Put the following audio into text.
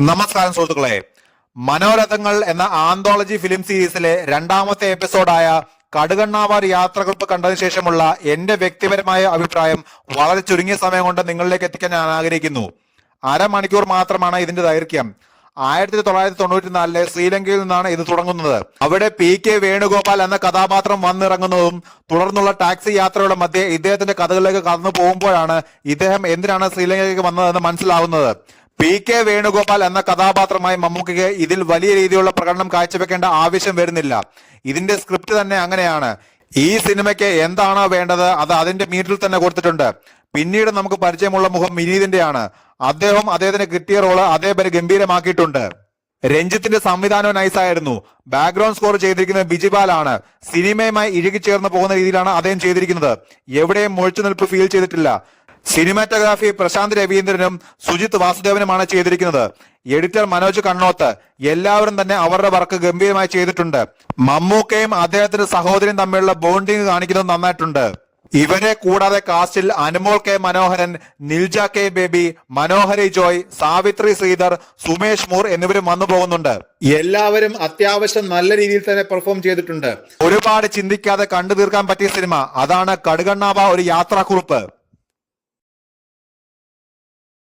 നമസ്കാരം സുഹൃത്തുക്കളെ, മനോരഥങ്ങൾ എന്ന ആന്തോളജി ഫിലിം സീരീസിലെ രണ്ടാമത്തെ എപ്പിസോഡായ കടുകണ്ണാവാർ യാത്രകുറിപ്പ് കണ്ടതിനു ശേഷമുള്ള എന്റെ വ്യക്തിപരമായ അഭിപ്രായം വളരെ ചുരുങ്ങിയ സമയം കൊണ്ട് നിങ്ങളിലേക്ക് എത്തിക്കാൻ ഞാൻ ആഗ്രഹിക്കുന്നു. അരമണിക്കൂർ മാത്രമാണ് ഇതിന്റെ ദൈർഘ്യം. 1994 ശ്രീലങ്കയിൽ നിന്നാണ് ഇത് തുടങ്ങുന്നത്. അവിടെ PK വേണുഗോപാൽ എന്ന കഥാപാത്രം വന്നിറങ്ങുന്നതും തുടർന്നുള്ള ടാക്സി യാത്രയുടെ മധ്യേ ഇദ്ദേഹത്തിന്റെ കഥകളിലേക്ക് കടന്നു പോകുമ്പോഴാണ് ഇദ്ദേഹം എന്തിനാണ് ശ്രീലങ്കയിലേക്ക് വന്നതെന്ന് മനസ്സിലാവുന്നത്. PK വേണുഗോപാൽ എന്ന കഥാപാത്രമായി മമ്മൂക്കയ്ക്ക് ഇതിൽ വലിയ രീതിയിലുള്ള പ്രകടനം കാഴ്ചവെക്കേണ്ട ആവശ്യം വരുന്നില്ല. ഇതിന്റെ സ്ക്രിപ്റ്റ് തന്നെ അങ്ങനെയാണ്. ഈ സിനിമയ്ക്ക് എന്താണോ വേണ്ടത് അത് അതിന്റെ മീറ്റിൽ തന്നെ കൊടുത്തിട്ടുണ്ട്. പിന്നീട് നമുക്ക് പരിചയമുള്ള മുഖം വിനീതിന്റെയാണ്. അദ്ദേഹത്തിന് കിട്ടിയ റോള് അതേപരി ഗംഭീരമാക്കിയിട്ടുണ്ട്. രഞ്ജിത്തിന്റെ സംവിധാനവും നൈസായിരുന്നു. ബാക്ക്ഗ്രൗണ്ട് സ്കോർ ചെയ്തിരിക്കുന്നത് ബിജിപാലാണ്. സിനിമയുമായി ഇഴുകിച്ചേർന്ന് പോകുന്ന രീതിയിലാണ് അദ്ദേഹം ചെയ്തിരിക്കുന്നത്. എവിടെയും മുഴിച്ചു നിൽപ്പ് ഫീൽ ചെയ്തിട്ടില്ല. സിനിമാറ്റോഗ്രാഫി പ്രശാന്ത് രവീന്ദ്രനും സുജിത് വാസുദേവനുമാണ് ചെയ്തിരിക്കുന്നത്. എഡിറ്റർ മനോജ് കണ്ണോത്ത്. എല്ലാവരും തന്നെ അവരുടെ വർക്ക് ഗംഭീരമായി ചെയ്തിട്ടുണ്ട്. മമ്മൂക്കയും അദ്ദേഹത്തിന്റെ സഹോദരിയും തമ്മിലുള്ള ബോണ്ടിങ് കാണിക്കുന്നത് നന്നായിട്ടുണ്ട്. ഇവരെ കൂടാതെ കാസ്റ്റിൽ അനുമോൾ K മനോഹരൻ, നിൽജ K ബേബി, മനോഹരി ജോയ്, സാവിത്രി ശ്രീധർ, സുമേഷ് മൂർ എന്നിവരും വന്നു പോകുന്നുണ്ട്. എല്ലാവരും അത്യാവശ്യം നല്ല രീതിയിൽ തന്നെ പെർഫോം ചെയ്തിട്ടുണ്ട്. ഒരുപാട് ചിന്തിക്കാതെ കണ്ടു തീർക്കാൻ പറ്റിയ സിനിമ. അതാണ് കടുകണ്ണാവ ഒരു യാത്രാക്കുറിപ്പ്.